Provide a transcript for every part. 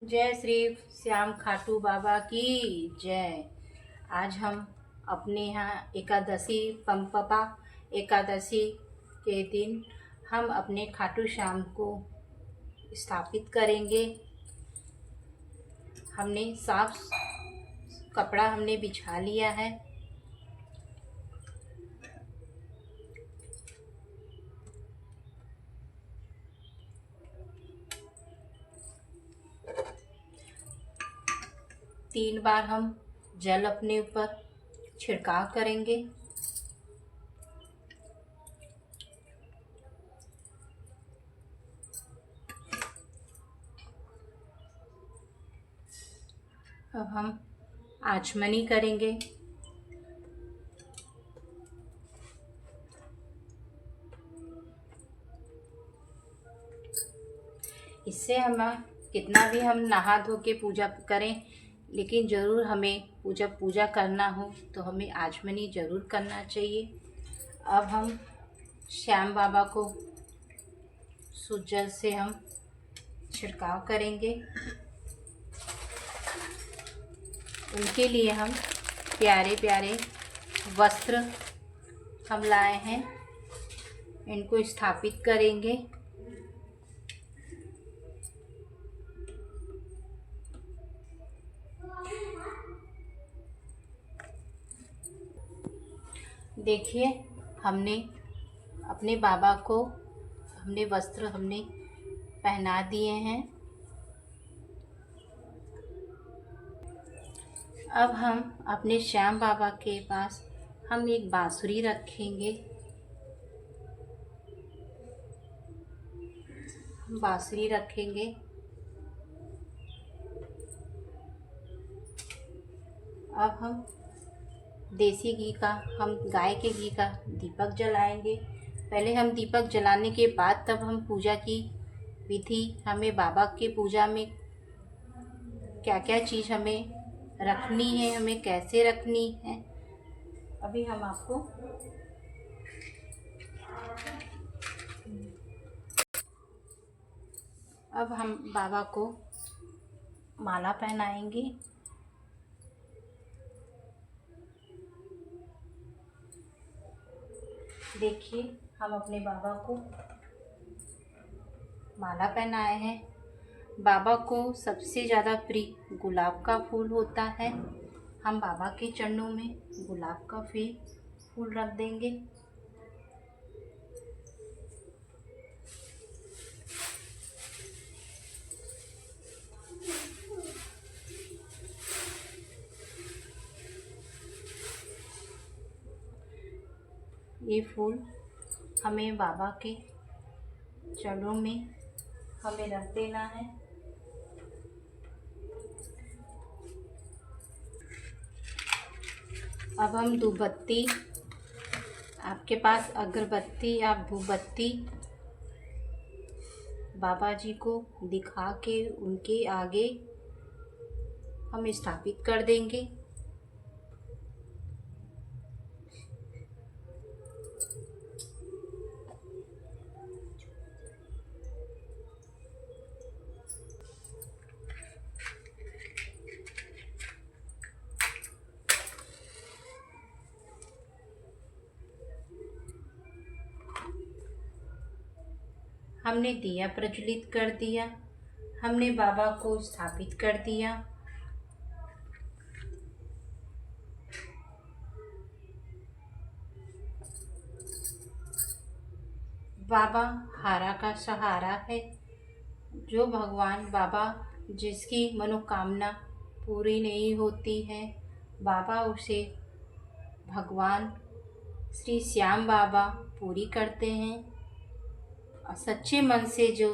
जय श्री श्याम खाटू बाबा की जय। आज हम अपने यहाँ एकादशी पंपपा एकादशी के दिन हम अपने खाटू श्याम को स्थापित करेंगे। हमने साफ कपड़ा हमने बिछा लिया है। तीन बार हम जल अपने ऊपर छिड़काव करेंगे। अब हम आचमनी करेंगे। इससे हम कितना भी हम नहा धो के पूजा करें, लेकिन ज़रूर हमें पूजा करना हो तो हमें आचमनी ज़रूर करना चाहिए। अब हम श्याम बाबा को शुद्ध जल से हम छिड़काव करेंगे। उनके लिए हम प्यारे प्यारे वस्त्र हम लाए हैं, इनको स्थापित करेंगे। देखिए, हमने अपने बाबा को वस्त्र हमने पहना दिए हैं। अब हम अपने श्याम बाबा के पास हम एक बांसुरी रखेंगे। हम बांसुरी रखेंगे। अब हम देसी घी का, हम गाय के घी का दीपक जलाएंगे। पहले हम दीपक जलाने के बाद तब हम पूजा की विधि, हमें बाबा के पूजा में क्या क्या चीज़ हमें रखनी है, हमें कैसे रखनी है, अभी हम आपको अब हम बाबा को माला पहनाएंगे। देखिए, हम अपने बाबा को माला पहनाए हैं। बाबा को सबसे ज़्यादा प्रिय गुलाब का फूल होता है। हम बाबा के चरणों में गुलाब का फूल रख देंगे। ये फूल हमें बाबा के चरणों में हमें रख देना है। अब हम धूपबत्ती, आपके पास अगरबत्ती या धूपबत्ती बाबा जी को दिखा के उनके आगे हम स्थापित कर देंगे। हमने दिया प्रज्वलित कर दिया, हमने बाबा को स्थापित कर दिया। बाबा हारा का सहारा है। जो भगवान बाबा जिसकी मनोकामना पूरी नहीं होती है, बाबा उसे भगवान श्री श्याम बाबा पूरी करते हैं। और सच्चे मन से जो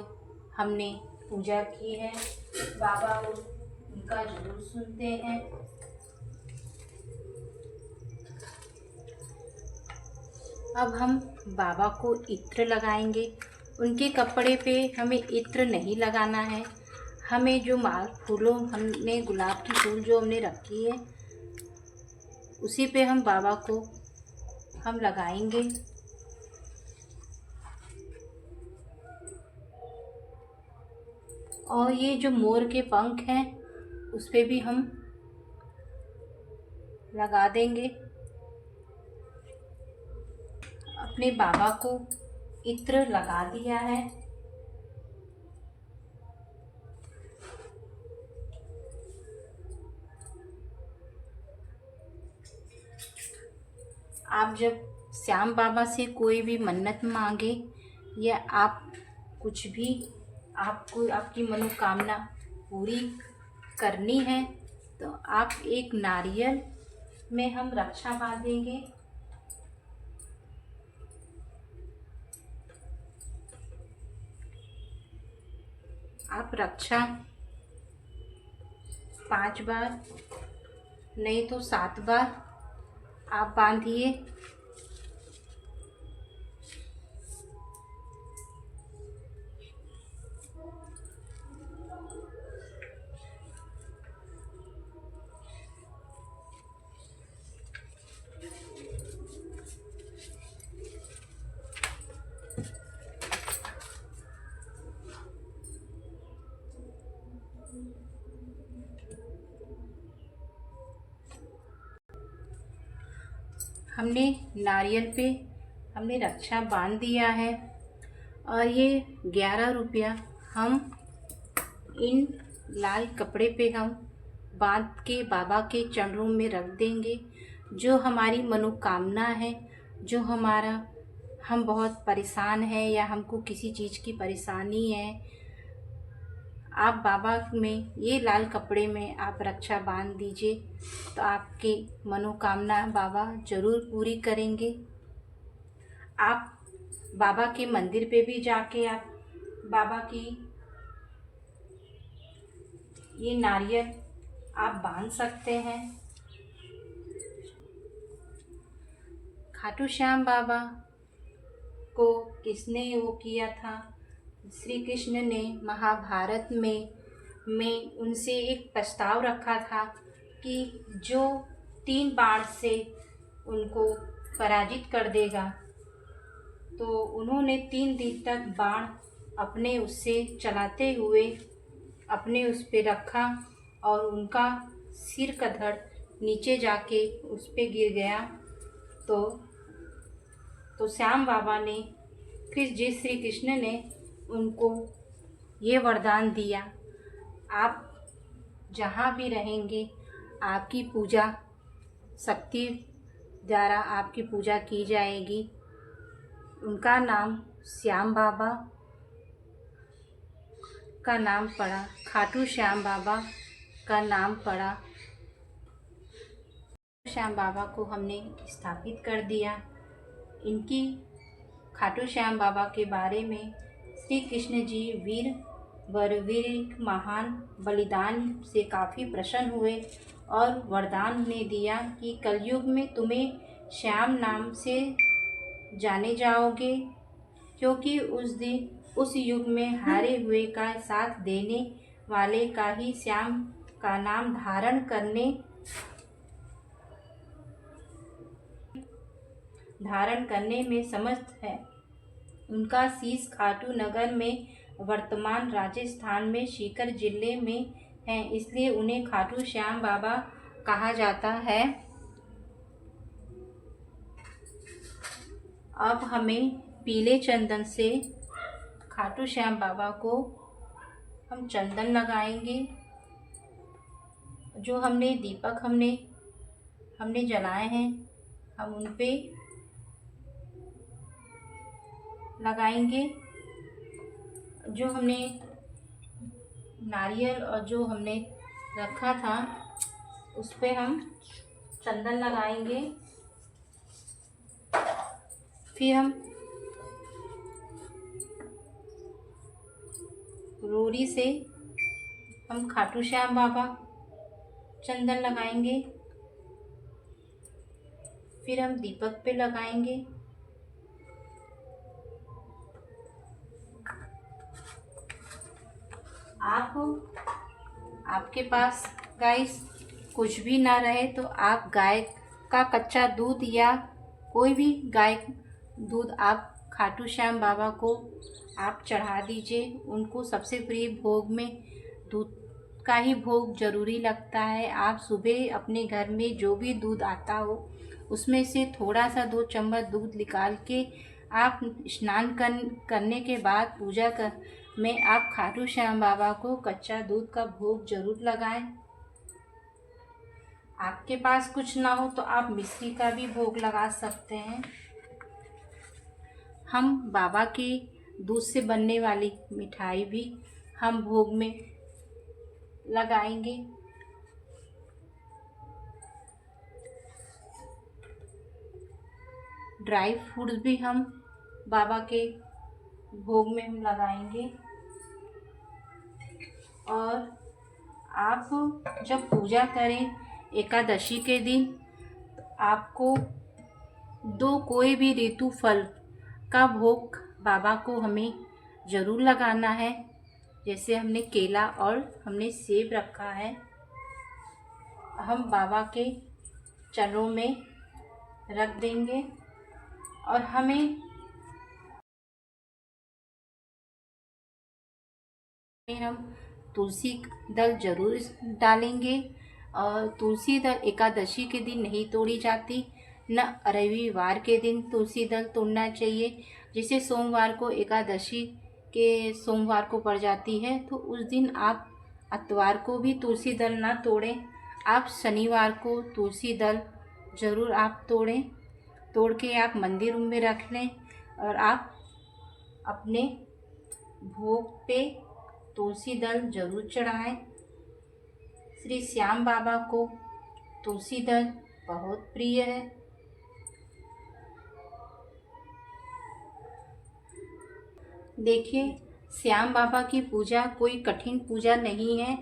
हमने पूजा की है, बाबा उनका जरूर सुनते हैं। अब हम बाबा को इत्र लगाएंगे। उनके कपड़े पे हमें इत्र नहीं लगाना है। हमें जो फूलों, हमने गुलाब की फूल जो हमने रखी है, उसी पे हम बाबा को हम लगाएंगे। और ये जो मोर के पंख हैं उस पे भी हम लगा देंगे। अपने बाबा को इत्र लगा दिया है। आप जब श्याम बाबा से कोई भी मन्नत मांगे या आप कुछ भी आपको आपकी मनोकामना पूरी करनी है तो आप एक नारियल में हम रक्षा बांधेंगे। आप रक्षा 5 बार नहीं तो 7 बार आप बांधिए। हमने नारियल पे हमने रक्षा बांध दिया है और ये 11 रुपया हम इन लाल कपड़े पे हम बांध के बाबा के चरणों में रख देंगे। जो हमारी मनोकामना है, जो हमारा हम बहुत परेशान हैं या हमको किसी चीज़ की परेशानी है, आप बाबा में ये लाल कपड़े में आप रक्षा बांध दीजिए तो आपकी मनोकामना बाबा ज़रूर पूरी करेंगे। आप बाबा के मंदिर पे भी जाके आप बाबा की ये नारियल आप बांध सकते हैं। खाटू श्याम बाबा को किसने वो किया था? श्री कृष्ण ने महाभारत में उनसे एक प्रस्ताव रखा था कि जो 3 बाण से उनको पराजित कर देगा, तो उन्होंने 3 दिन तक बाण अपने उससे चलाते हुए अपने उस पे रखा और उनका सिर का धड़ नीचे जाके उस पे गिर गया। तो श्याम बाबा ने फिर श्री कृष्ण ने उनको ये वरदान दिया, आप जहाँ भी रहेंगे आपकी पूजा शक्ति द्वारा आपकी पूजा की जाएगी। उनका नाम श्याम बाबा का नाम पड़ा, खाटू श्याम बाबा का नाम पड़ा। श्याम बाबा को हमने स्थापित कर दिया। इनकी खाटू श्याम बाबा के बारे में श्री कृष्ण जी वीर वरवीर महान बलिदान से काफ़ी प्रसन्न हुए और वरदान ने दिया कि कलयुग में तुम्हें श्याम नाम से जाने जाओगे, क्योंकि उस युग में हारे हुए का साथ देने वाले का ही श्याम का नाम धारण करने में समर्थ है। उनका शीश खाटू नगर में वर्तमान राजस्थान में सीकर जिले में है, इसलिए उन्हें खाटू श्याम बाबा कहा जाता है। अब हमें पीले चंदन से खाटू श्याम बाबा को हम चंदन लगाएंगे। जो हमने दीपक हमने जलाए हैं हम उन पे लगाएंगे। जो हमने नारियल और जो हमने रखा था उस पे हम चंदन लगाएंगे। फिर हम रोरी से हम खाटू श्याम बाबा चंदन लगाएंगे। फिर हम दीपक पे लगाएंगे। आपके पास गाइस कुछ भी ना रहे तो आप गाय का कच्चा दूध या कोई भी गाय दूध आप खाटू श्याम बाबा को आप चढ़ा दीजिए। उनको सबसे प्रिय भोग में दूध का ही भोग जरूरी लगता है। आप सुबह अपने घर में जो भी दूध आता हो उसमें से थोड़ा सा 2 चम्मच दूध निकाल के आप स्नान करने के बाद पूजा में आप खाटू श्याम बाबा को कच्चा दूध का भोग जरूर लगाएं। आपके पास कुछ ना हो तो आप मिश्री का भी भोग लगा सकते हैं। हम बाबा के दूध से बनने वाली मिठाई भी हम भोग में लगाएंगे। ड्राई फ्रूट्स भी हम बाबा के भोग में हम लगाएंगे। और आप जब पूजा करें एकादशी के दिन, तो आपको 2 कोई भी ऋतु फल का भोग बाबा को हमें ज़रूर लगाना है। जैसे हमने केला और हमने सेब रखा है, हम बाबा के चरणों में रख देंगे। और हम तुलसी दल जरूर डालेंगे। और तुलसी दल एकादशी के दिन नहीं तोड़ी जाती, न रविवार के दिन तुलसी दल तोड़ना चाहिए। जैसे सोमवार को एकादशी के सोमवार को पड़ जाती है, तो उस दिन आप इतवार को भी तुलसी दल ना तोड़ें। आप शनिवार को तुलसी दल ज़रूर आप तोड़ें। तोड़ के आप मंदिर में रख लें और आप अपने भोग पे तुलसी दल जरूर चढ़ाएं। श्री श्याम बाबा को तुलसी दल बहुत प्रिय है। देखिए, श्याम बाबा की पूजा कोई कठिन पूजा नहीं है।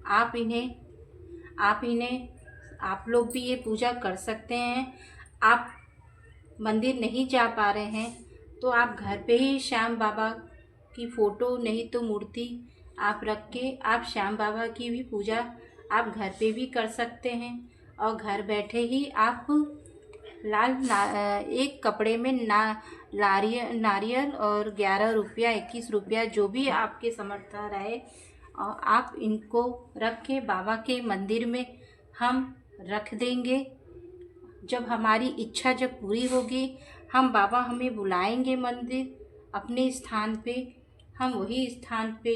आप लोग भी ये पूजा कर सकते हैं। आप मंदिर नहीं जा पा रहे हैं तो आप घर पे ही श्याम बाबा की फ़ोटो नहीं तो मूर्ति आप रख के आप श्याम बाबा की भी पूजा आप घर पे भी कर सकते हैं। और घर बैठे ही आप एक कपड़े में नारियल और 11 रुपया 21 रुपया जो भी आपके समर्थ रहे, और आप इनको रख के बाबा के मंदिर में हम रख देंगे। जब हमारी इच्छा जब पूरी होगी, हम बाबा हमें बुलाएंगे मंदिर अपने स्थान पे, हम वही स्थान पे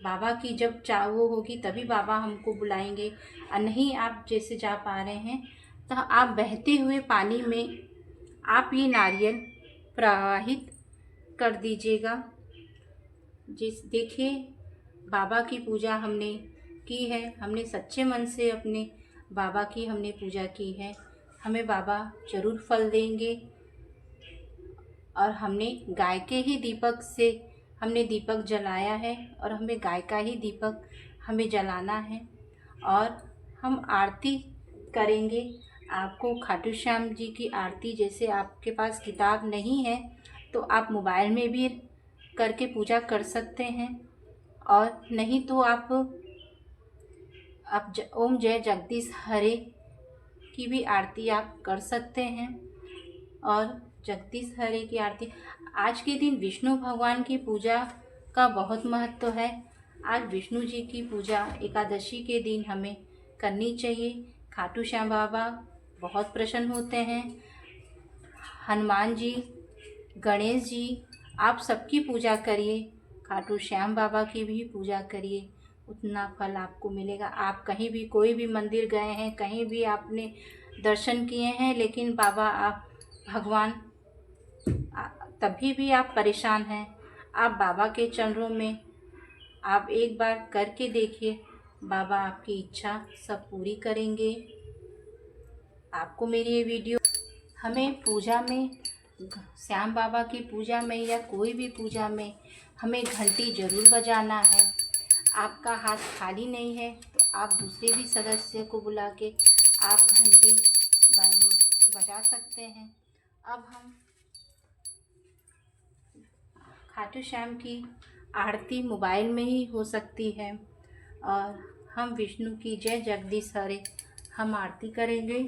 बाबा की जब वो होगी तभी बाबा हमको बुलाएंगे। और नहीं आप जैसे जा पा रहे हैं तो आप बहते हुए पानी में आप ये नारियल प्रवाहित कर दीजिएगा। देखिए, बाबा की पूजा हमने की है, हमने सच्चे मन से अपने बाबा की हमने पूजा की है। हमें बाबा जरूर फल देंगे। और हमने गाय के ही दीपक से हमने दीपक जलाया है और हमें गाय का ही दीपक हमें जलाना है। और हम आरती करेंगे। आपको खाटू श्याम जी की आरती, जैसे आपके पास किताब नहीं है तो आप मोबाइल में भी करके पूजा कर सकते हैं। और नहीं तो आप ओम जय जगदीश हरे की भी आरती आप कर सकते हैं। और जगदीश हरे की आरती, आज के दिन विष्णु भगवान की पूजा का बहुत महत्व है। आज विष्णु जी की पूजा एकादशी के दिन हमें करनी चाहिए। खाटू श्याम बाबा बहुत प्रसन्न होते हैं। हनुमान जी, गणेश जी, आप सबकी पूजा करिए, खाटू श्याम बाबा की भी पूजा करिए, उतना फल आपको मिलेगा। आप कहीं भी कोई भी मंदिर गए हैं, कहीं भी आपने दर्शन किए हैं, लेकिन बाबा आप भगवान तभी भी आप परेशान हैं, आप बाबा के चरणों में आप एक बार करके देखिए, बाबा आपकी इच्छा सब पूरी करेंगे। आपको मेरी ये वीडियो, हमें पूजा में, श्याम बाबा की पूजा में या कोई भी पूजा में हमें घंटी ज़रूर बजाना है। आपका हाथ खाली नहीं है तो आप दूसरे भी सदस्य को बुला के आप घंटी बजा सकते हैं। अब हम खाटू श्याम की आरती मोबाइल में ही हो सकती है। और हम विष्णु की जय जगदीश हरे हम आरती करेंगे।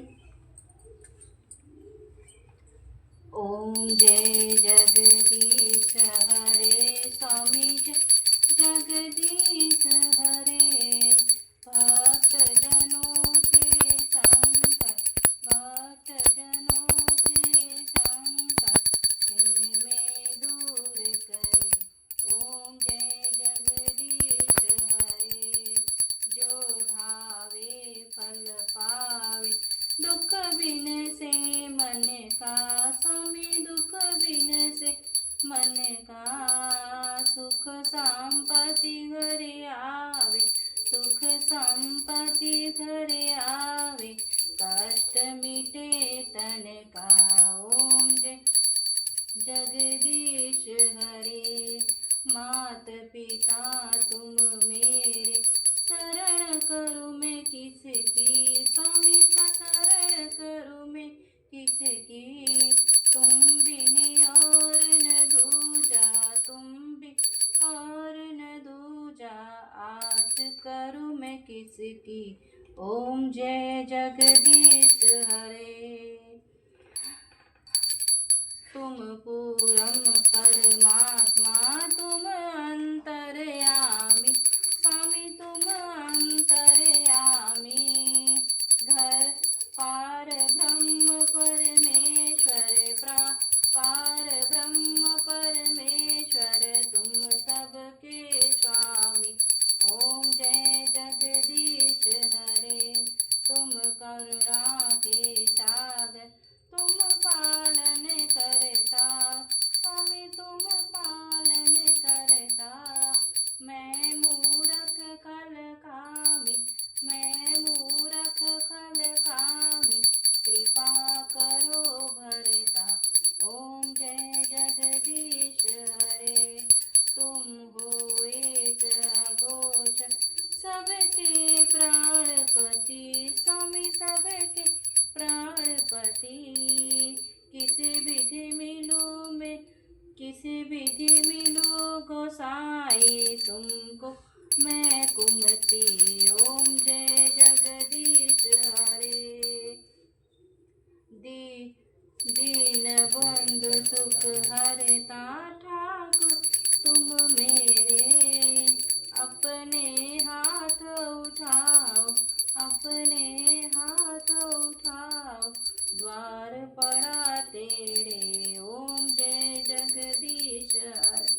ओम जय जगदीश हरे स्वामी जय जगदीश हरे। भक्त जनों के संकट, भक्त जनों के संकट इनमें दूर करे। ओम जय जगदीश हरे। जो धावे फल पावे, दुख बिन से मन का स्वामी, दुख बिन से मन का सुख संपत्ति घर आवे, सुख संपत्ति घर आवे, कष्ट मिटे तन का। ओम जय जगदीश हरे। मात पिता तुम मेरे, शरण करूँ मैं किसकी, स्वामी का शरण करूँ मैं किसकी। तुम बिन और न दूजा, तुम बिन और न दूजा, आस करूँ मैं किसकी। ओम जय जगदीश हरे। तुम पूरम परमात्मा, तुम अंतर्यामी, स्वामी तुम अंतर्यामी। घर पार ब्रह्म परमेश्वर, पार ब्रह्म परमेश्वर, तुम सबके स्वामी। ओम जय जगदीश हरे। तुम करुणा के सागर, तुम पालन करता, स्वामी तुम पालन करता। मैं मूरख खल कामी, मैं मूरख खल कामी, कृपा करो भरता। ओम जय जगदीश हरे। तुम हो एक अगोचर, सबके प्राणपति, स्वामी सबके प्राणपति। किसी विधि मिलो मैं, किसी विधि मिलो गोसाई, तुमको मैं कुमति। ओम जय जगदीश हरे। दीन बंधु सुख हरता ठाकुर तुम मेरे। अपने हाथ उठाओ, अपने हाथ उठाओ, द्वार पड़ा तेरे। ओम जय जगदीश हरे।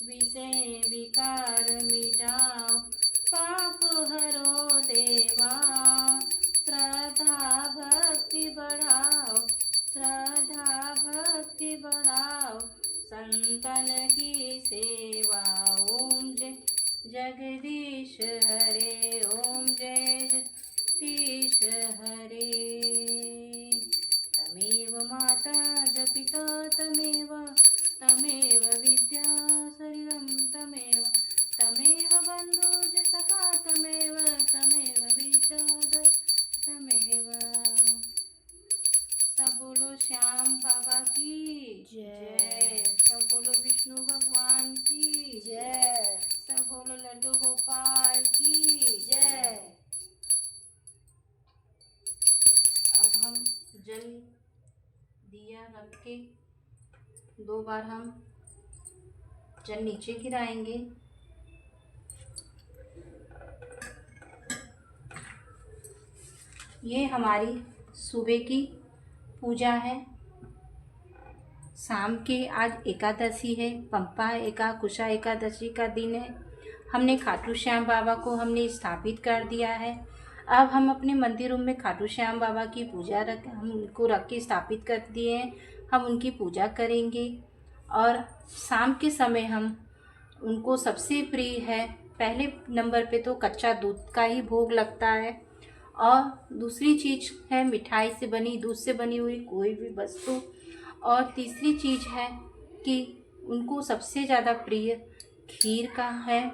विषय विकार मिटाओ, पाप हरो देवा, श्रद्धा भक्ति बढ़ाओ, श्रद्धा भक्ति बढ़ाओ, संतन की सेवा। ओम जय जगदीश हरे। ओम जय जगदीश हरे। तमेव माता च पिता तमेव, तमेव विद्या शरीरं तमेव, तमेव बन्धुज सखा तमेव, तमेव विद्या तमेव। सब बोलो श्याम बाबा की जय। सब बोलो विष्णु भगवान की जय। सब बोलो लड्डू गोपाल की जय। अब हम जल दिया रख के 2 बार हम जल नीचे गिराएंगे। ये हमारी सुबह की पूजा है। शाम के आज एकादशी है, पंपा कुशा एकादशी का दिन है। हमने खाटू श्याम बाबा को हमने स्थापित कर दिया है। अब हम अपने मंदिरों में खाटू श्याम बाबा की पूजा हम उनको रख के स्थापित कर दिए हैं। हम उनकी पूजा करेंगे और शाम के समय हम उनको सबसे प्रिय है, पहले नंबर पे तो कच्चा दूध का ही भोग लगता है और दूसरी चीज़ है मिठाई से बनी, दूध से बनी हुई कोई भी वस्तु, और तीसरी चीज़ है कि उनको सबसे ज़्यादा प्रिय खीर का है,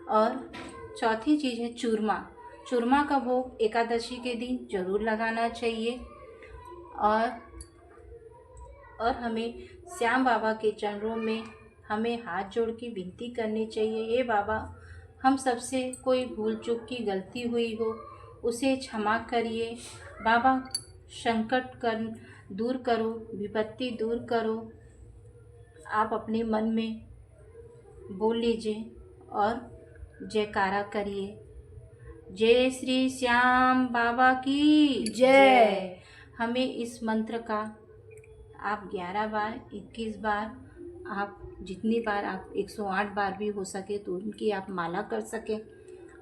और चौथी चीज़ है चूरमा। चूरमा का भोग एकादशी के दिन ज़रूर लगाना चाहिए। और हमें श्याम बाबा के चरणों में हमें हाथ जोड़ के विनती करनी चाहिए, हे बाबा हम सबसे कोई भूल चूक की गलती हुई हो उसे क्षमा करिए। बाबा संकट दूर करो, विपत्ति दूर करो। आप अपने मन में बोल लीजिए और जयकारा करिए। जय श्री श्याम बाबा की जय। हमें इस मंत्र का आप 11 बार, 21 बार, आप जितनी बार, आप 108 बार भी हो सके तो उनकी आप माला कर सके।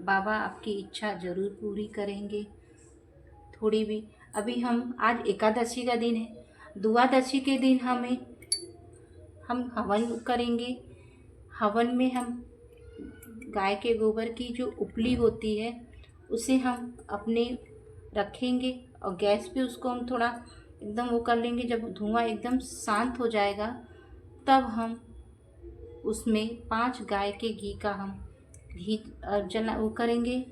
बाबा आपकी इच्छा ज़रूर पूरी करेंगे। थोड़ी भी अभी हम आज एकादशी का दिन है, द्वादशी के दिन हम हवन करेंगे। हवन में हम गाय के गोबर की जो उपली होती है उसे हम अपने रखेंगे और गैस पे उसको हम थोड़ा एकदम वो कर लेंगे। जब धुआं एकदम शांत हो जाएगा तब हम उसमें 5 गाय के घी का हम घी जला वो करेंगे।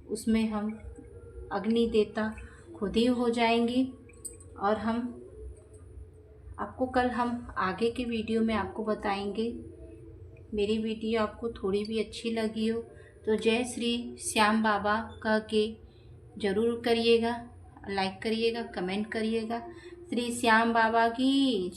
उसमें हम अग्नि देवता खुद ही हो जाएंगी। और हम आगे के वीडियो में आपको बताएंगे। मेरी वीडियो आपको थोड़ी भी अच्छी लगी हो तो जय श्री श्याम बाबा कह के ज़रूर करिएगा, लाइक करिएगा, कमेंट करिएगा। श्री श्याम बाबा की